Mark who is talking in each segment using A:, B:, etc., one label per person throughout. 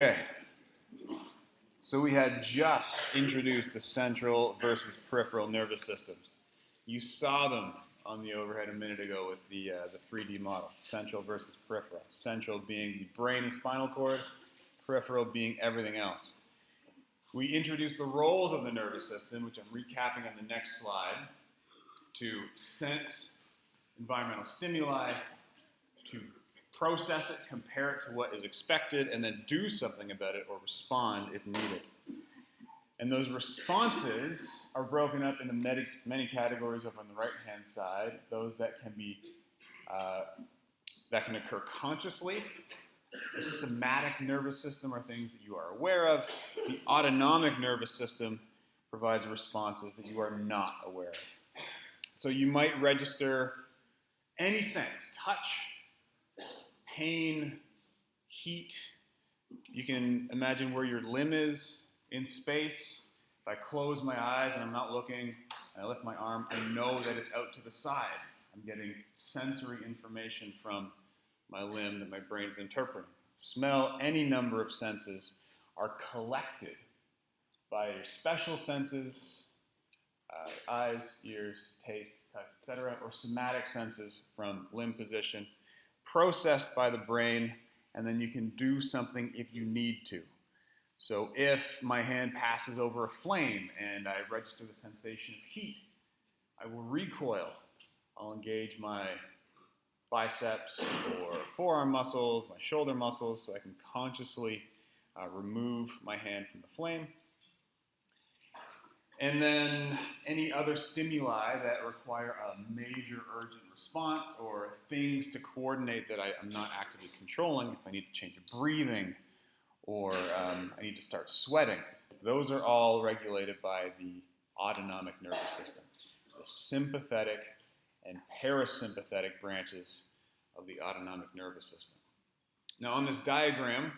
A: Okay, so we had just introduced the central versus peripheral nervous systems. You saw them on the overhead a minute ago with the 3D model, central versus peripheral. Central being the brain and spinal cord, peripheral being everything else. We introduced the roles of the nervous system, which I'm recapping on the next slide, to sense environmental stimuli, to process it, compare it to what is expected, and then do something about it or respond if needed. And those responses are broken up into many categories over on the right-hand side. Those that can be that can occur consciously. The somatic nervous system are things that you are aware of. The autonomic nervous system provides responses that you are not aware of. So you might register any sense: touch, pain, heat. You can imagine where your limb is in space. If I close my eyes and I'm not looking, and I lift my arm, I know that it's out to the side. I'm getting sensory information from my limb that my brain's interpreting. Smell, any number of senses are collected by your special senses, eyes, ears, taste, touch, etc., or somatic senses from limb position, processed by the brain, and then you can do something if you need to. So if my hand passes over a flame and I register the sensation of heat, I will recoil. I'll engage my biceps or forearm muscles, my shoulder muscles, so I can consciously remove my hand from the flame. And then any other stimuli that require a major urgent response or things to coordinate that I'm not actively controlling, if I need to change breathing or I need to start sweating, those are all regulated by the autonomic nervous system, the sympathetic and parasympathetic branches of the autonomic nervous system. Now on this diagram,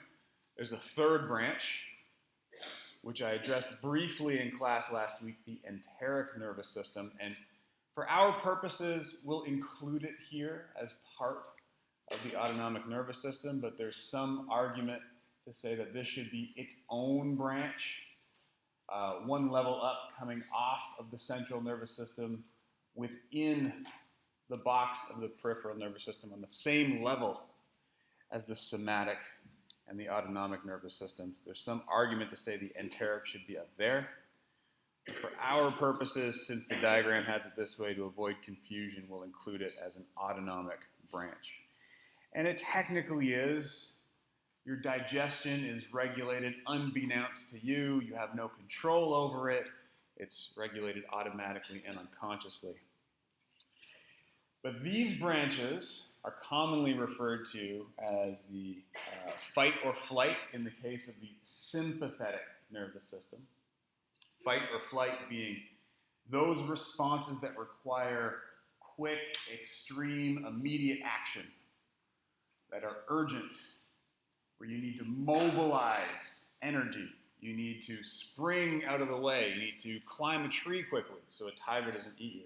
A: there's a third branch, which I addressed briefly in class last week, the enteric nervous system. And for our purposes, we'll include it here as part of the autonomic nervous system, but there's some argument to say that this should be its own branch, one level up, coming off of the central nervous system within the box of the peripheral nervous system on the same level as the somatic and the autonomic nervous systems. There's some argument to say the enteric should be up there. But for our purposes, since the diagram has it this way, to avoid confusion, we'll include it as an autonomic branch. And it technically is. Your digestion is regulated unbeknownst to you. You have no control over it. It's regulated automatically and unconsciously. But these branches are commonly referred to as the fight or flight in the case of the sympathetic nervous system. Fight or flight being those responses that require quick, extreme, immediate action, that are urgent, where you need to mobilize energy. You need to spring out of the way. You need to climb a tree quickly so a tiger doesn't eat you.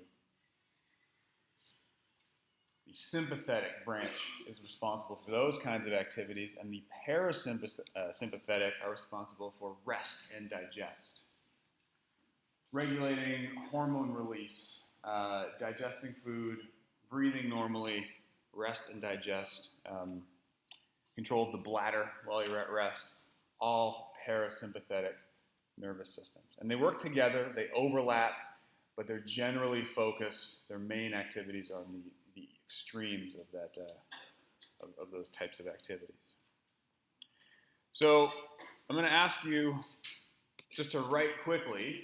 A: The sympathetic branch is responsible for those kinds of activities, and the parasympathetic are responsible for rest and digest. Regulating hormone release, digesting food, breathing normally, rest and digest, control of the bladder while you're at rest, all parasympathetic nervous systems. And they work together, they overlap, but they're generally focused, their main activities are on the extremes of that of those types of activities. So I'm going to ask you just to write quickly,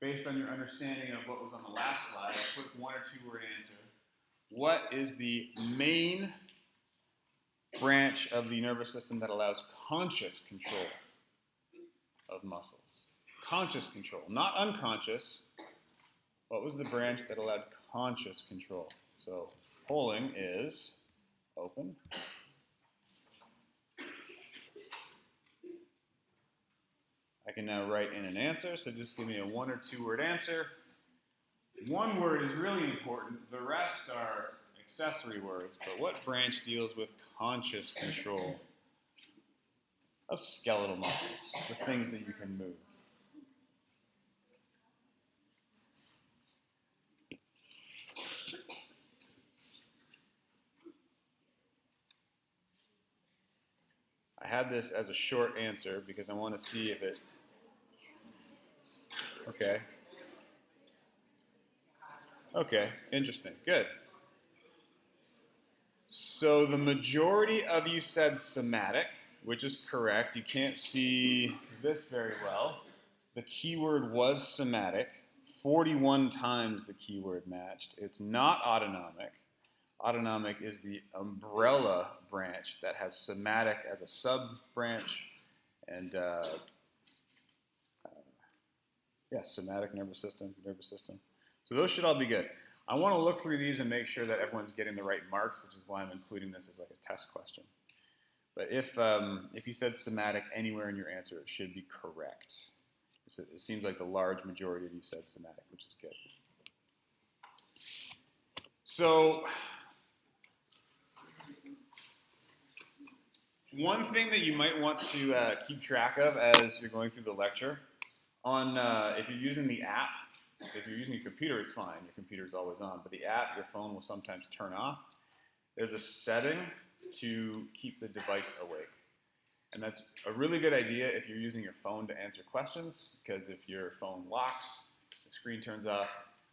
A: based on your understanding of what was on the last slide, a quick one or two word answer. What is the main branch of the nervous system that allows conscious control of muscles? Conscious control, not unconscious. What was the branch that allowed conscious control? So polling is open. I can now write in an answer, so just give me a one or two word answer. One word is really important. The rest are accessory words, but what branch deals with conscious control? of skeletal muscles, the things that you can move. I had this as a short answer because I want to see if it... Okay. Okay, interesting. Good. So the majority of you said somatic, which is correct. You can't see this very well. The keyword was somatic. 41 times the keyword matched. It's not autonomic. Autonomic is the umbrella branch that has somatic as a sub-branch, and somatic nervous system. So those should all be good. I want to look through these and make sure that everyone's getting the right marks, which is why I'm including this as like a test question. But if you said somatic anywhere in your answer, it should be correct. It seems like the large majority of you said somatic, which is good. So one thing that you might want to keep track of as you're going through the lecture, if you're using the app, if you're using your computer, it's fine. Your computer is always on. But the app, your phone will sometimes turn off. There's a setting to keep the device awake. And that's a really good idea if you're using your phone to answer questions, because if your phone locks, the screen turns off.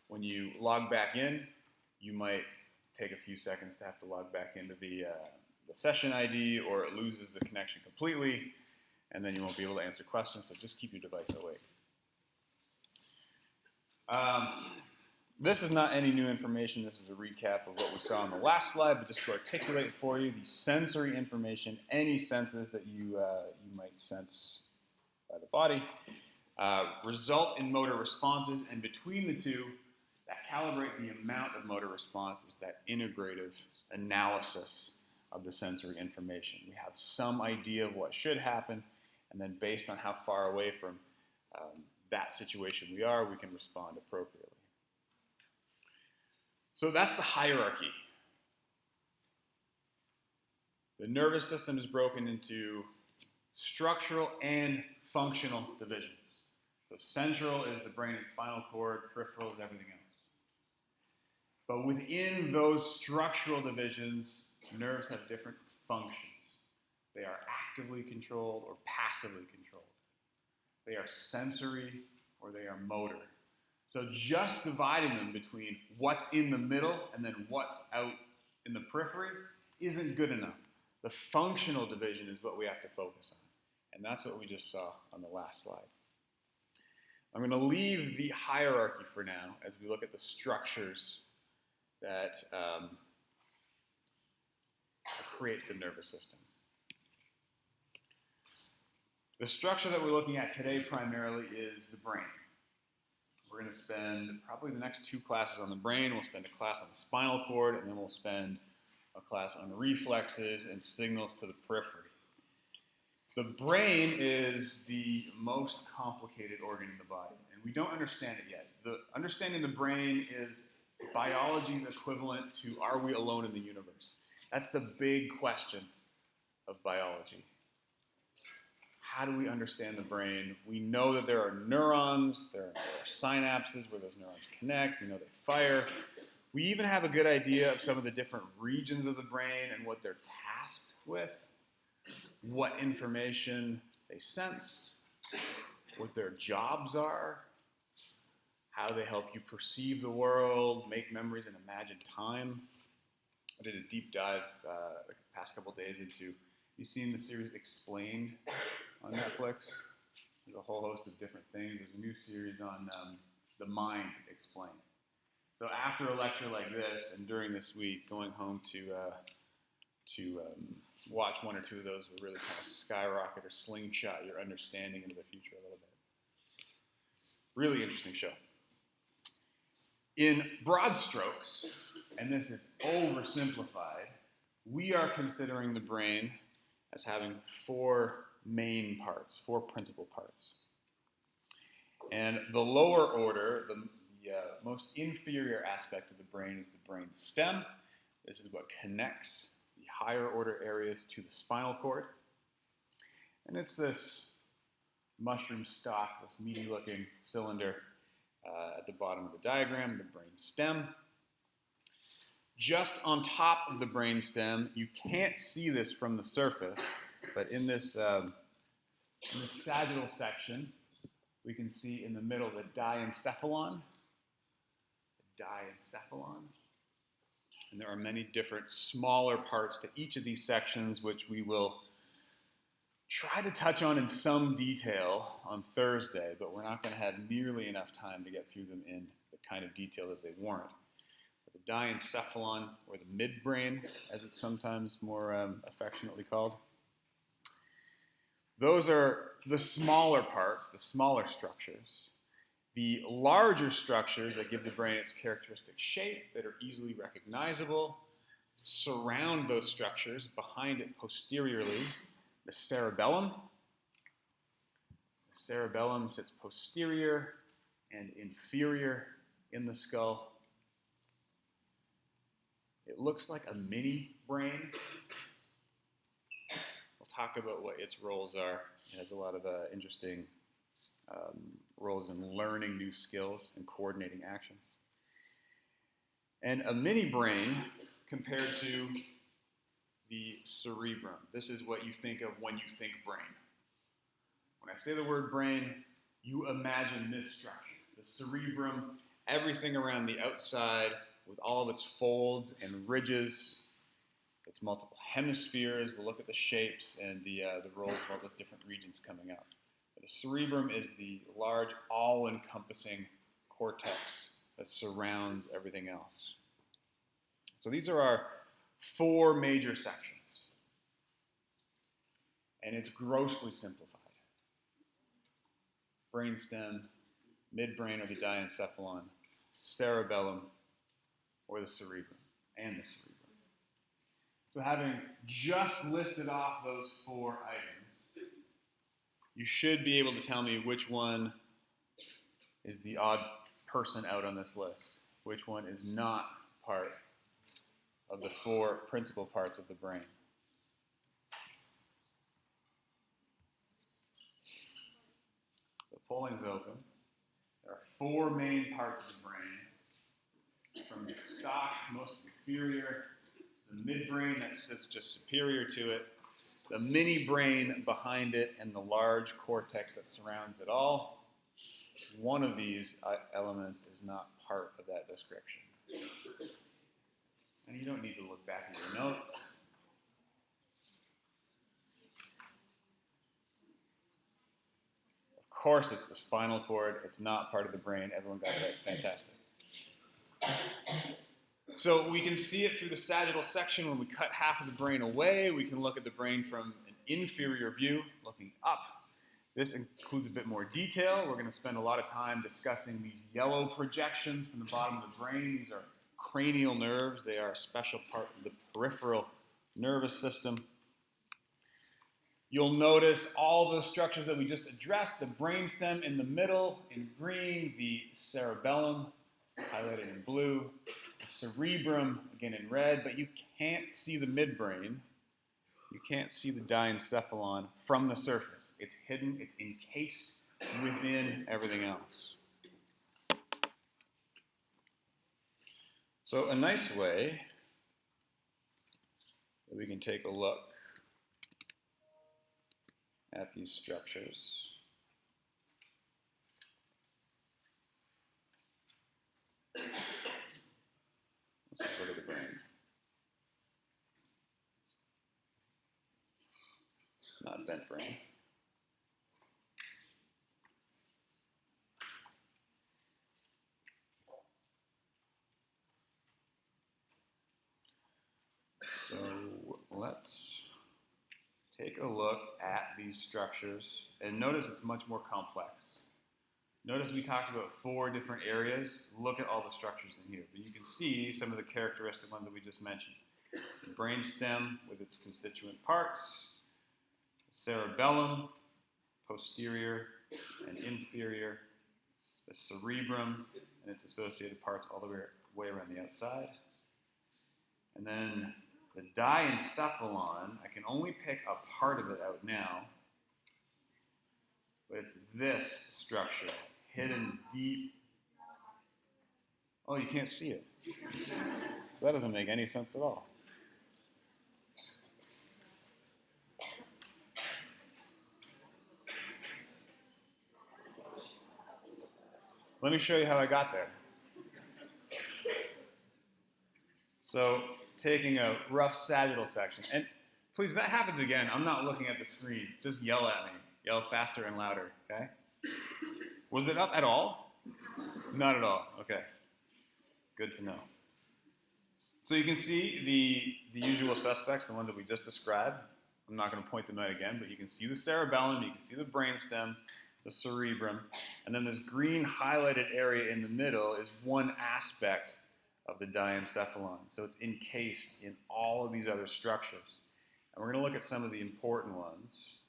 A: When you log back in, you might take a few seconds to have to log back into the session ID, or it loses the connection completely, and then you won't be able to answer questions, so just keep your device awake. This is not any new information. This is a recap of what we saw on the last slide, but just to articulate it for you, the sensory information, any senses that you might sense by the body, result in motor responses, and between the two, that calibrate the amount of motor response is that integrative analysis of the sensory information. We have some idea of what should happen, and then based on how far away from that situation we are, we can respond appropriately. So that's the hierarchy. The nervous system is broken into structural and functional divisions. So central is the brain and spinal cord, peripheral is everything else. But within those structural divisions, nerves have different functions. They are actively controlled or passively controlled. They are sensory or they are motor. So just dividing them between what's in the middle and then what's out in the periphery isn't good enough. The functional division is what we have to focus on. And that's what we just saw on the last slide. I'm going to leave the hierarchy for now as we look at the structures that create the nervous system. The structure that we're looking at today primarily is the brain. We're going to spend probably the next 2 classes on the brain. We'll spend a class on the spinal cord, and then we'll spend a class on reflexes and signals to the periphery. The brain is the most complicated organ in the body, and we don't understand it yet. Understanding the brain is biology's equivalent to, are we alone in the universe? That's the big question of biology. How do we understand the brain? We know that there are neurons, there are synapses where those neurons connect, we know they fire. We even have a good idea of some of the different regions of the brain and what they're tasked with, what information they sense, what their jobs are, how they help you perceive the world, make memories, and imagine time. I did a deep dive the past couple days into, you've seen the series Explained on Netflix. There's a whole host of different things. There's a new series on the mind explained. So after a lecture like this, and during this week, going home to watch 1 or 2 of those will really kind of skyrocket or slingshot your understanding into the future a little bit. Really interesting show. In broad strokes, and this is oversimplified, we are considering the brain as having 4 main parts, 4 principal parts. And the lower order, the most inferior aspect of the brain is the brain stem. This is what connects the higher order areas to the spinal cord. And it's this mushroom stalk, this meaty-looking cylinder at the bottom of the diagram, the brain stem. Just on top of the brain stem, you can't see this from the surface, but in this sagittal section, we can see in the middle the diencephalon. And there are many different smaller parts to each of these sections, which we will try to touch on in some detail on Thursday, but we're not going to have nearly enough time to get through them in the kind of detail that they warrant. But the diencephalon, or the midbrain, as it's sometimes more affectionately called, those are the smaller parts, the smaller structures. The larger structures that give the brain its characteristic shape, that are easily recognizable, surround those structures. Behind it posteriorly, the cerebellum. The cerebellum sits posterior and inferior in the skull. It looks like a mini brain. We'll talk about what its roles are. It has a lot of interesting roles in learning new skills and coordinating actions. And a mini brain compared to the cerebrum. This is what you think of when you think brain. When I say the word brain, you imagine this structure. The cerebrum, everything around the outside with all of its folds and ridges, its multiple hemispheres. We'll look at the shapes and the roles of all those different regions coming up. The cerebrum is the large, all-encompassing cortex that surrounds everything else. So these are our 4 major sections. And it's grossly simplified. Brainstem, midbrain or the diencephalon, cerebellum or the cerebrum, and the cerebrum. So having just listed off those 4 items, you should be able to tell me which one is the odd person out on this list, which one is not part of the 4 principal parts of the brain. So polling's open. There are 4 main parts of the brain. From the stalk, most inferior, to the midbrain that sits just superior to it, the mini brain behind it, and the large cortex that surrounds it all. One of these elements is not part of that description. And you don't need to look back at your notes. Of course, it's the spinal cord. It's not part of the brain. Everyone got it right. Fantastic. So we can see it through the sagittal section. When we cut half of the brain away, we can look at the brain from an inferior view, looking up. This includes a bit more detail. We're going to spend a lot of time discussing these yellow projections from the bottom of the brain. These are cranial nerves. They are a special part of the peripheral nervous system. You'll notice all those structures that we just addressed, the brainstem in the middle in green, the cerebellum highlighted in blue, the cerebrum, again in red, but you can't see the midbrain. You can't see the diencephalon from the surface. It's hidden, it's encased within everything else. So a nice way that we can take a look at these structures let's look at the brain. Not bent brain. So let's take a look at these structures and notice it's much more complex. Notice we talked about 4 different areas. Look at all the structures in here. But you can see some of the characteristic ones that we just mentioned. The brainstem with its constituent parts, the cerebellum, posterior and inferior, the cerebrum and its associated parts all the way around the outside. And then the diencephalon, I can only pick a part of it out now, but it's this structure, hidden deep. Oh, you can't see it. So that doesn't make any sense at all. Let me show you how I got there. So, taking a rough sagittal section, and please, if that happens again, I'm not looking at the screen. Just yell at me. Yell faster and louder, okay? Was it up at all? Not at all, okay. Good to know. So you can see the usual suspects, the ones that we just described. I'm not going to point them out again, but you can see the cerebellum, you can see the brainstem, the cerebrum, and then this green highlighted area in the middle is one aspect of the diencephalon. So it's encased in all of these other structures. And we're going to look at some of the important ones.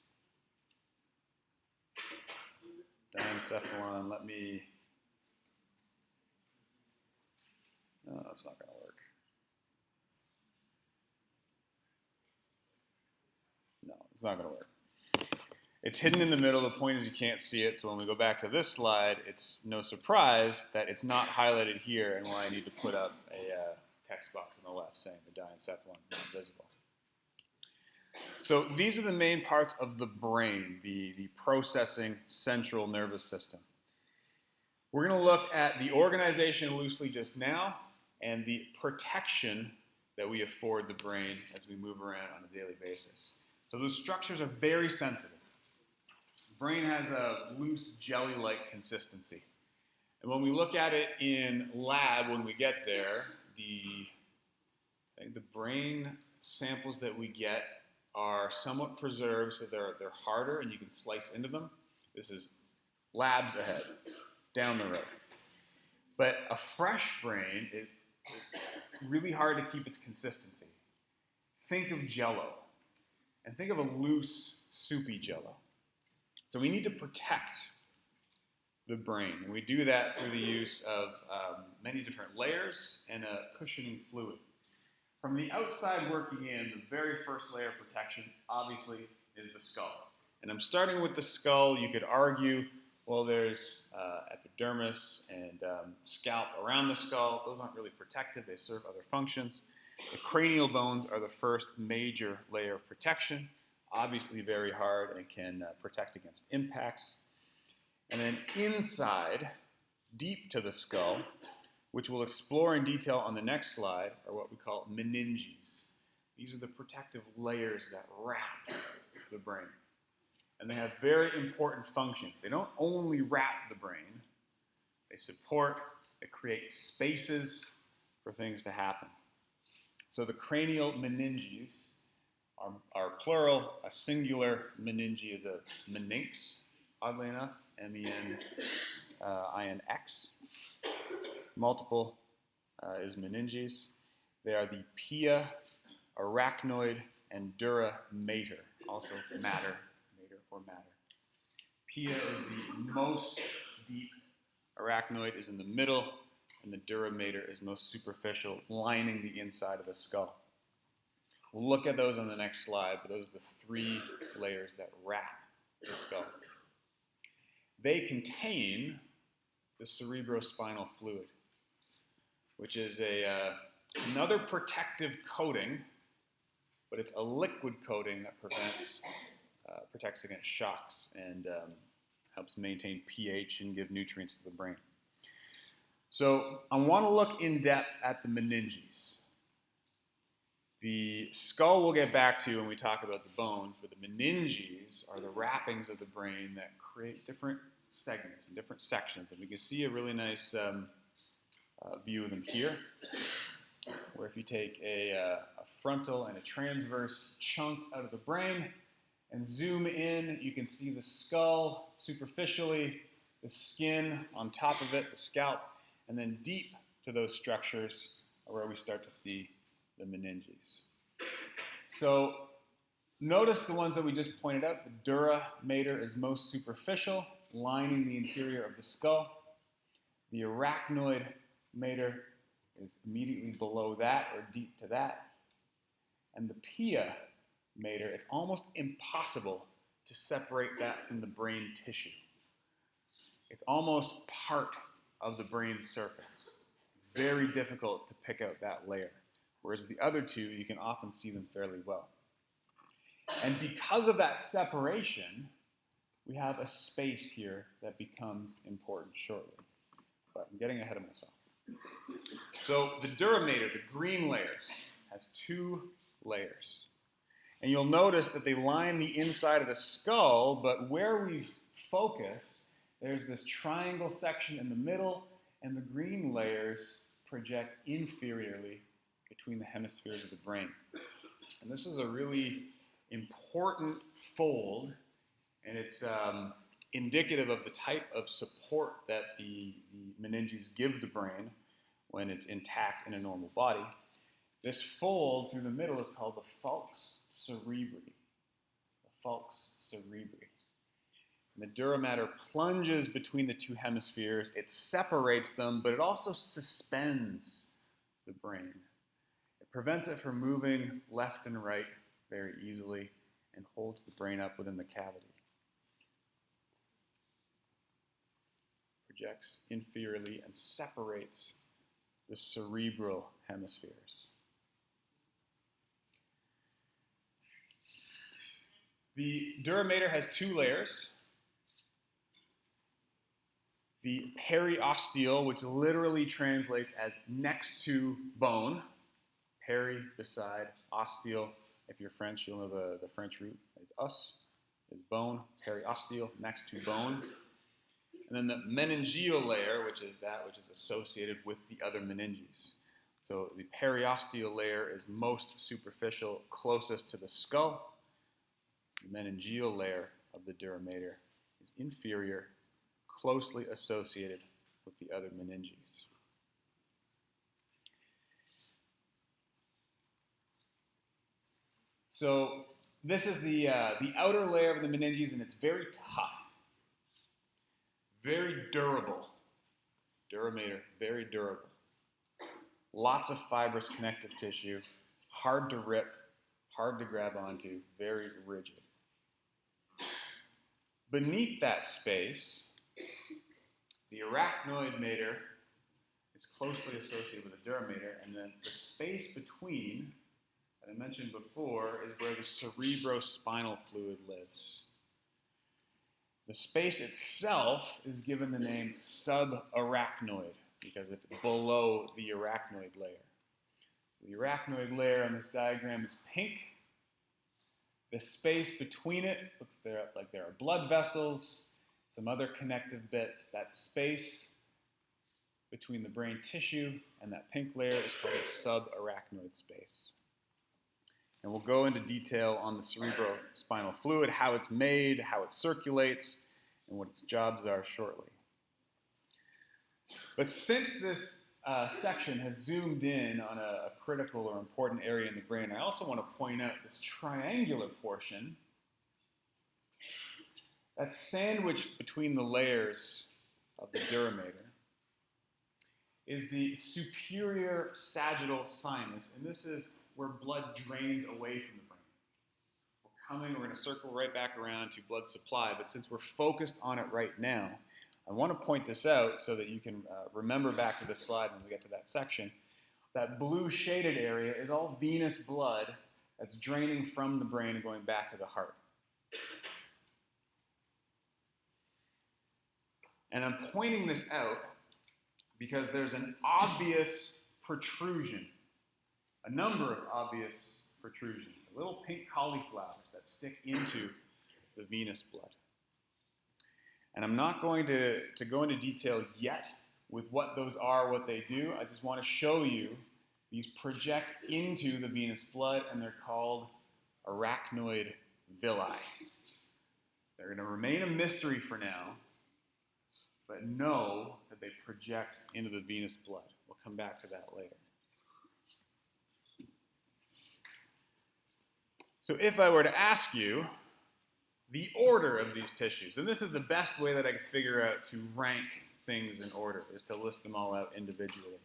A: Diencephalon, no, that's not going to work. No, it's not going to work. It's hidden in the middle. The point is you can't see it. So when we go back to this slide, it's no surprise that it's not highlighted here and why I need to put up a text box on the left saying the diencephalon is not visible. So these are the main parts of the brain, the processing central nervous system. We're going to look at the organization loosely just now and the protection that we afford the brain as we move around on a daily basis. So those structures are very sensitive. The brain has a loose jelly-like consistency. And when we look at it in lab, when we get there, the brain samples that we get are somewhat preserved, so they're harder and you can slice into them. This is labs ahead, down the road. But a fresh brain, it's really hard to keep its consistency. Think of Jell-O, and think of a loose, soupy Jell-O. So we need to protect the brain, and we do that through the use of many different layers and a cushioning fluid. From the outside working in, the very first layer of protection, obviously, is the skull. And I'm starting with the skull. You could argue, well, there's epidermis and scalp around the skull. Those aren't really protective. They serve other functions. The cranial bones are the first major layer of protection, obviously very hard and can protect against impacts. And then inside, deep to the skull, which we'll explore in detail on the next slide, are what we call meninges. These are the protective layers that wrap the brain. And they have very important functions. They don't only wrap the brain, they support, they create spaces for things to happen. So the cranial meninges are plural. A singular meninge is a meninx, oddly enough, M-E-N-I-N-X. Multiple is meninges. They are the pia, arachnoid, and dura mater, also mater or matter. Pia is the most deep, arachnoid is in the middle, and the dura mater is most superficial, lining the inside of the skull. We'll look at those on the next slide, but those are the three layers that wrap the skull. They contain the cerebrospinal fluid, which is another protective coating, but it's a liquid coating that protects against shocks and helps maintain pH and give nutrients to the brain. So I want to look in depth at the meninges. The skull we'll get back to when we talk about the bones, but the meninges are the wrappings of the brain that create different segments and different sections. And we can see a really nice view of them here, where if you take a frontal and a transverse chunk out of the brain and zoom in, you can see the skull superficially, the skin on top of it, the scalp, and then deep to those structures are where we start to see the meninges. So notice the ones that we just pointed out. The dura mater is most superficial, lining the interior of the skull. The arachnoid mater is immediately below that or deep to that. And the pia mater, it's almost impossible to separate that from the brain tissue. It's almost part of the brain's surface. It's very difficult to pick out that layer, whereas the other two, you can often see them fairly well. And because of that separation, we have a space here that becomes important shortly. But I'm getting ahead of myself. So the duramater, the green layers, has two layers. And you'll notice that they line the inside of the skull, but where we've focused, there's this triangle section in the middle, and the green layers project inferiorly between the hemispheres of the brain. And this is a really important fold, and it's indicative of the type of support that the meninges give the brain when it's intact in a normal body. This fold through the middle is called the falx cerebri. The falx cerebri. And the dura mater plunges between the two hemispheres. It separates them, but it also suspends the brain. It prevents it from moving left and right very easily and holds the brain up within the cavity. Projects inferiorly and separates the cerebral hemispheres. The dura mater has two layers. The periosteal, which literally translates as next to bone. Peri, beside, osteal. If you're French, you'll know the French root. It's us, is bone. Periosteal, next to bone. And then the meningeal layer, which is associated with the other meninges. So the periosteal layer is most superficial, closest to the skull. The meningeal layer of the dura mater is inferior, closely associated with the other meninges. So this is the outer layer of the meninges, and it's very tough, very durable. Dura mater, very durable. Lots of fibrous connective tissue, hard to rip, hard to grab onto, very rigid. Beneath that space, the arachnoid mater is closely associated with the dura mater, and then the space between, that I mentioned before, is where the cerebrospinal fluid lives. The space itself is given the name subarachnoid because it's below the arachnoid layer. So the arachnoid layer on this diagram is pink. The space between it looks like there are blood vessels, some other connective bits. That space between the brain tissue and that pink layer is called the subarachnoid space. And we'll go into detail on the cerebrospinal fluid, how it's made, how it circulates, and what its jobs are shortly. But since this section has zoomed in on a critical or important area in the brain, I also want to point out this triangular portion that's sandwiched between the layers of the dura mater is the superior sagittal sinus, and this is where blood drains away from the brain. We're going to circle right back around to blood supply, but since we're focused on it right now, I want to point this out so that you can remember back to this slide when we get to that section. That blue shaded area is all venous blood that's draining from the brain and going back to the heart. And I'm pointing this out because there's an obvious protrusion, a number of obvious protrusions, little pink cauliflowers that stick into the venous blood. And I'm not going to go into detail yet with what those are, what they do. I just want to show you these project into the venous blood, and they're called arachnoid villi. They're going to remain a mystery for now, but know that they project into the venous blood. We'll come back to that later. So if I were to ask you the order of these tissues, and this is the best way that I could figure out to rank things in order, is to list them all out individually.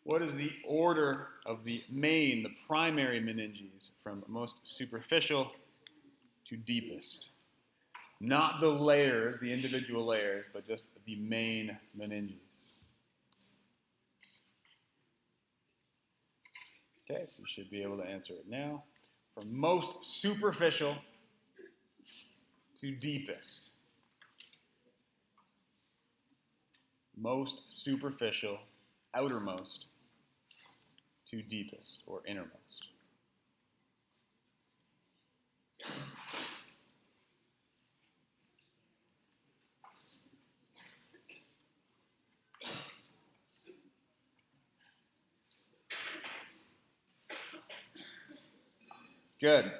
A: What is the order of the primary meninges from most superficial to deepest? Not the layers, the individual layers, but just the main meninges. Okay, so you should be able to answer it now. From most superficial to deepest. Most superficial, outermost, to deepest, or innermost. Good.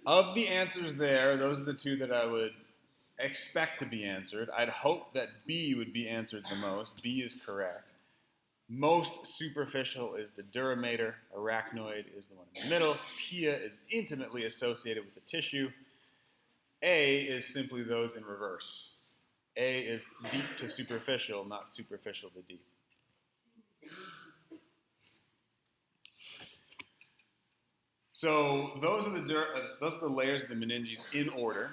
A: Of the answers there, those are the two that I would expect to be answered. I'd hope that B would be answered the most. B is correct. Most superficial is the duramater. Arachnoid is the one in the middle. Pia is intimately associated with the tissue. A is simply those in reverse. A is deep to superficial, not superficial to deep. So those are the layers of the meninges in order.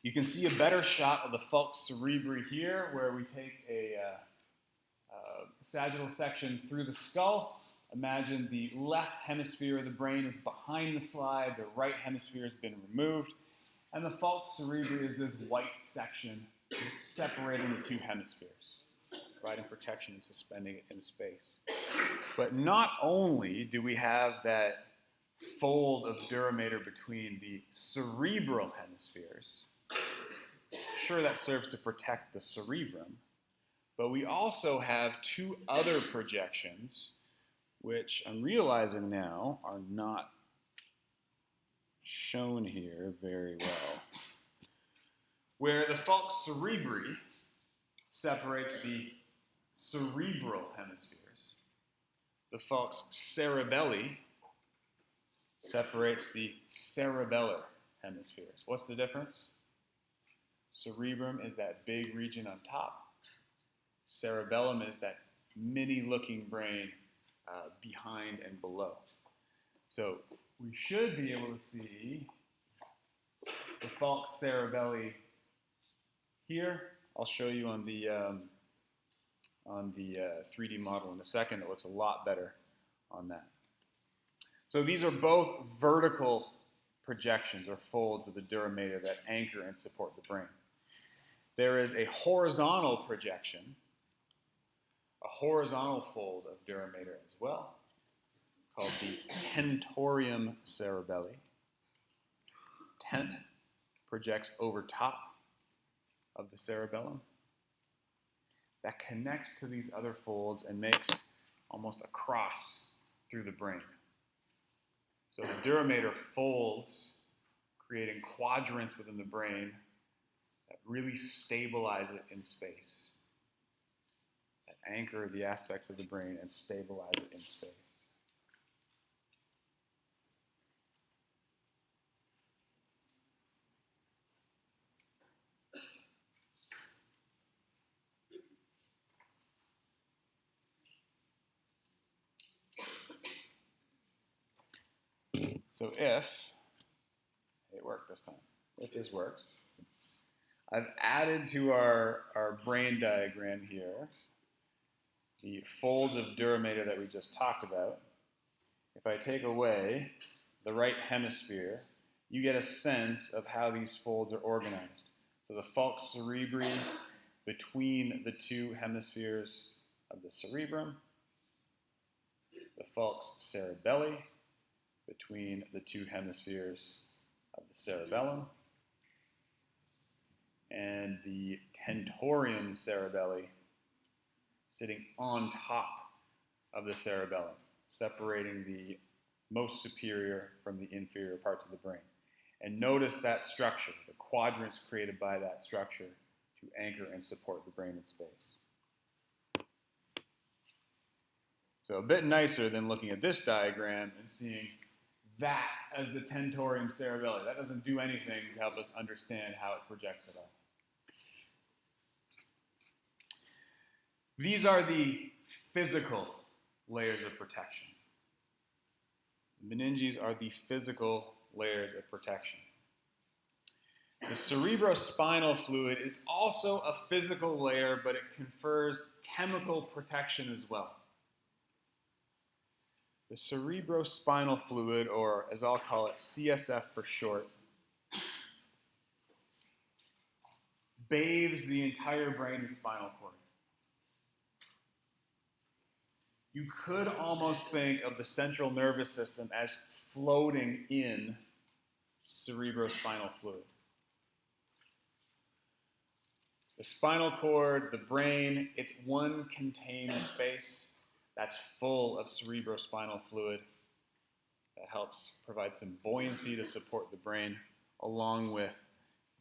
A: You can see a better shot of the falx cerebri here, where we take a sagittal section through the skull. Imagine the left hemisphere of the brain is behind the slide, the right hemisphere has been removed, and the falx cerebri is this white section separating the two hemispheres, providing protection and suspending it in space. But not only do we have that fold of duramater between the cerebral hemispheres, sure, that serves to protect the cerebrum, but we also have two other projections, which I'm realizing now are not shown here very well, where the falx cerebri separates the cerebral hemispheres. The falx cerebelli separates the cerebellar hemispheres. What's the difference? Cerebrum is that big region on top. Cerebellum is that mini-looking brain behind and below. So we should be able to see the falx cerebelli here. I'll show you on the 3D model in a second. It looks a lot better on that. So these are both vertical projections or folds of the duramater that anchor and support the brain. There is a horizontal projection, a horizontal fold of duramater as well, called the tentorium cerebelli. Tent projects over top of the cerebellum. That connects to these other folds and makes almost a cross through the brain. So the duramater folds, creating quadrants within the brain that really stabilize it in space, that anchor the aspects of the brain and stabilize it in space. So if, it worked this time, if this works, I've added to our brain diagram here the folds of duramater that we just talked about. If I take away the right hemisphere, you get a sense of how these folds are organized. So the falx cerebri between the two hemispheres of the cerebrum, the falx cerebelli between the two hemispheres of the cerebellum, and the tentorium cerebelli sitting on top of the cerebellum, separating the most superior from the inferior parts of the brain. And notice that structure, the quadrants created by that structure to anchor and support the brain in space. So a bit nicer than looking at this diagram and seeing that as the tentorium cerebelli. That doesn't do anything to help us understand how it projects at all. These are the physical layers of protection. The meninges are the physical layers of protection. The cerebrospinal fluid is also a physical layer, but it confers chemical protection as well. The cerebrospinal fluid, or as I'll call it, CSF for short, bathes the entire brain and spinal cord. You could almost think of the central nervous system as floating in cerebrospinal fluid. The spinal cord, the brain, it's one contained space that's full of cerebrospinal fluid that helps provide some buoyancy to support the brain, along with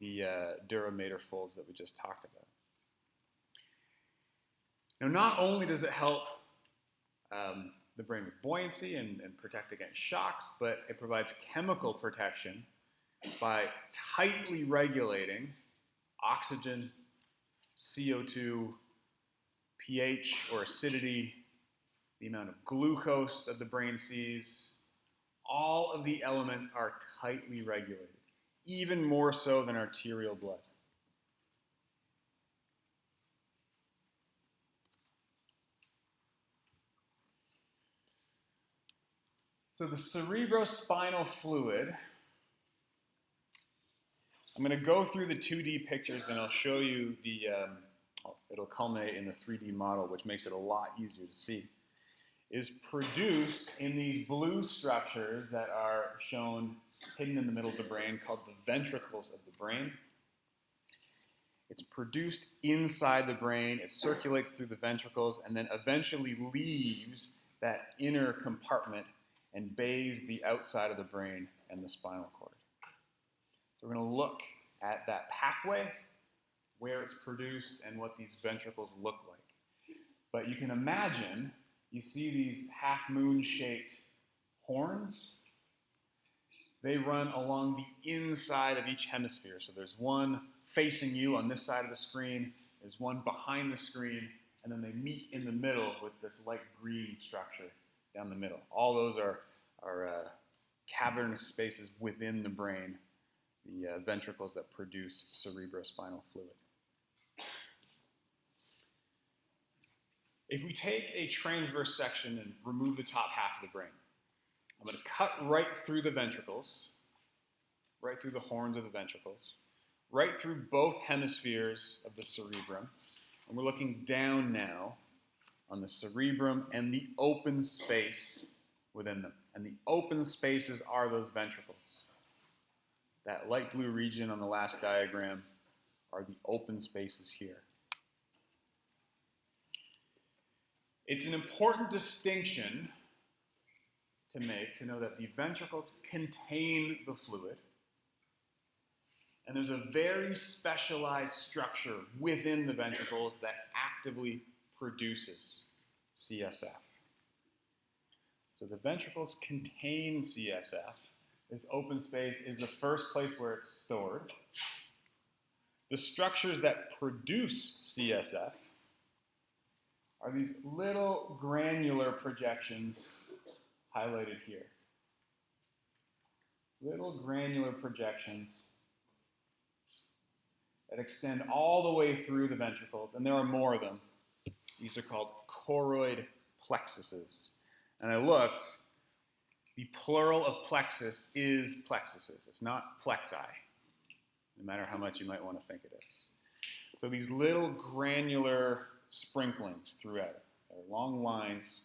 A: the dura mater folds that we just talked about. Now, not only does it help the brain with buoyancy and protect against shocks, but it provides chemical protection by tightly regulating oxygen, CO2, pH or acidity, the amount of glucose that the brain sees. All of the elements are tightly regulated, even more so than arterial blood. So the cerebrospinal fluid, I'm going to go through the 2D pictures, then I'll show you it'll culminate in the 3D model, which makes it a lot easier to see, is produced in these blue structures that are shown hidden in the middle of the brain, called the ventricles of the brain. It's produced inside the brain, it circulates through the ventricles, and then eventually leaves that inner compartment and bathes the outside of the brain and the spinal cord. So we're going to look at that pathway, where it's produced, and what these ventricles look like. But you can imagine, you see these half-moon-shaped horns. They run along the inside of each hemisphere. So there's one facing you on this side of the screen, there's one behind the screen, and then they meet in the middle with this light green structure down the middle. All those are cavernous spaces within the brain, the ventricles that produce cerebrospinal fluid. If we take a transverse section and remove the top half of the brain, I'm going to cut right through the ventricles, right through the horns of the ventricles, right through both hemispheres of the cerebrum, and we're looking down now on the cerebrum and the open space within them. And the open spaces are those ventricles. That light blue region on the last diagram are the open spaces here. It's an important distinction to make, to know that the ventricles contain the fluid, and there's a very specialized structure within the ventricles that actively produces CSF. So the ventricles contain CSF. This open space is the first place where it's stored. The structures that produce CSF are these little granular projections highlighted here. Little granular projections that extend all the way through the ventricles, and there are more of them. These are called choroid plexuses. And I looked, the plural of plexus is plexuses. It's not plexi, no matter how much you might want to think it is. So these little granular sprinklings throughout. They're long lines.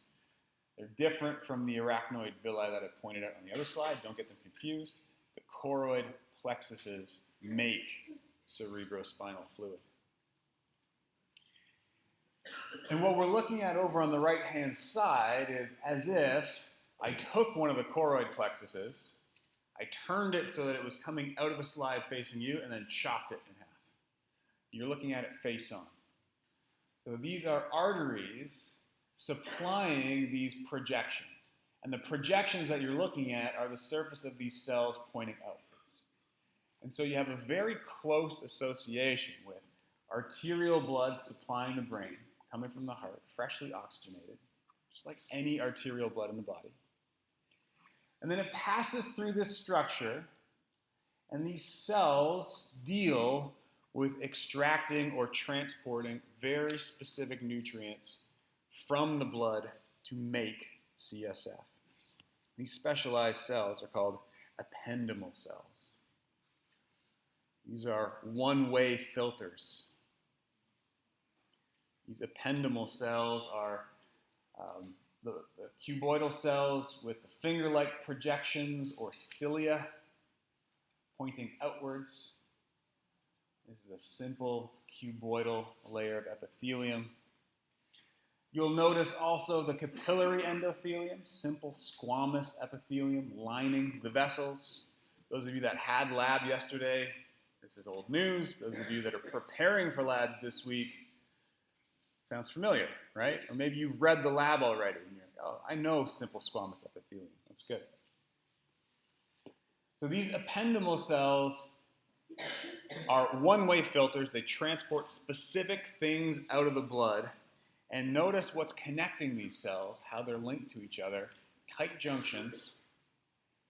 A: They're different from the arachnoid villi that I pointed out on the other slide. Don't get them confused. The choroid plexuses make cerebrospinal fluid. And what we're looking at over on the right-hand side is as if I took one of the choroid plexuses, I turned it so that it was coming out of a slide facing you, and then chopped it in half. You're looking at it face on. So these are arteries supplying these projections. And the projections that you're looking at are the surface of these cells pointing outwards. And so you have a very close association with arterial blood supplying the brain, coming from the heart, freshly oxygenated, just like any arterial blood in the body. And then it passes through this structure, And these cells deal with extracting or transporting very specific nutrients from the blood to make CSF. These specialized cells are called ependymal cells. These are one-way filters. These ependymal cells are the cuboidal cells with the finger-like projections or cilia pointing outwards. This is a simple cuboidal layer of epithelium. You'll notice also the capillary endothelium, simple squamous epithelium lining the vessels. Those of you that had lab yesterday, this is old news. Those of you that are preparing for labs this week, sounds familiar, right? Or maybe you've read the lab already and you're like, oh, I know simple squamous epithelium. That's good. So these ependymal cells are one-way filters. They transport specific things out of the blood. And notice what's connecting these cells, how they're linked to each other, tight junctions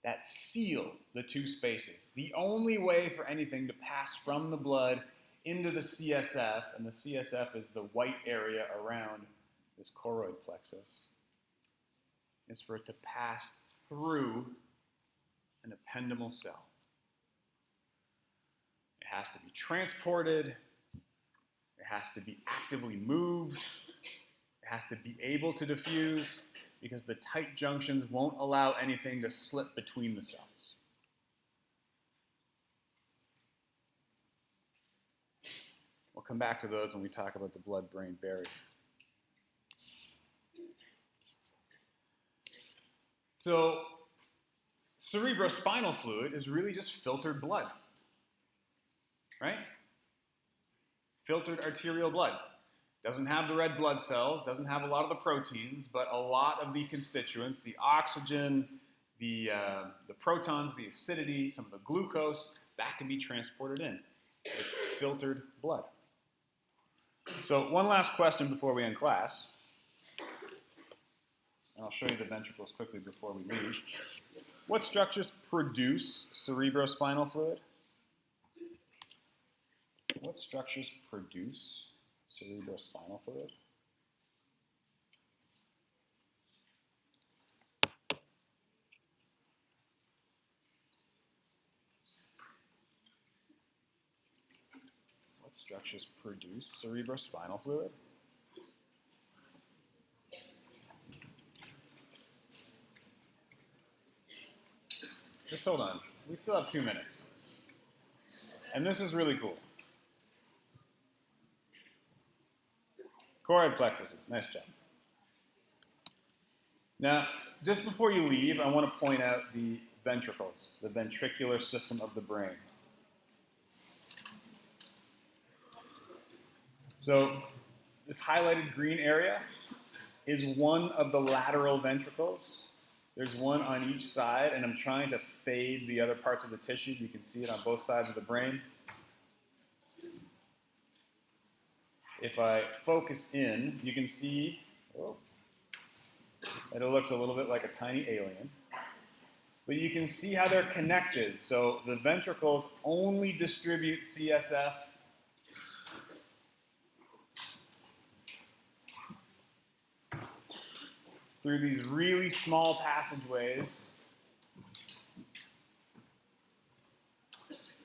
A: that seal the two spaces. The only way for anything to pass from the blood into the CSF, and the CSF is the white area around this choroid plexus, is for it to pass through an ependymal cell. It has to be transported, it has to be actively moved, it has to be able to diffuse, because the tight junctions won't allow anything to slip between the cells. We'll come back to those when we talk about the blood-brain barrier. So, cerebrospinal fluid is really just filtered blood, right? Filtered arterial blood. Doesn't have the red blood cells, doesn't have a lot of the proteins, but a lot of the constituents, the oxygen, the protons, the acidity, some of the glucose, that can be transported in. It's filtered blood. So one last question before we end class. And I'll show you the ventricles quickly before we leave. What structures produce cerebrospinal fluid? What structures produce cerebrospinal fluid? What structures produce cerebrospinal fluid? Just hold on. We still have 2 minutes. And this is really cool. Choroid plexuses. Nice job. Now, just before you leave, I want to point out the ventricles, the ventricular system of the brain. So, this highlighted green area is one of the lateral ventricles. There's one on each side, and I'm trying to fade the other parts of the tissue. You can see it on both sides of the brain. If I focus in, you can see that it looks a little bit like a tiny alien. But you can see how they're connected. So the ventricles only distribute CSF through these really small passageways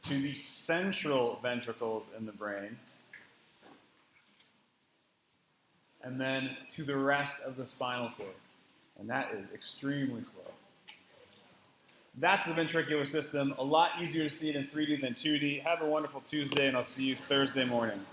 A: to the central ventricles in the brain, and then to the rest of the spinal cord. And that is extremely slow. That's the ventricular system. A lot easier to see it in 3D than 2D. Have a wonderful Tuesday, and I'll see you Thursday morning.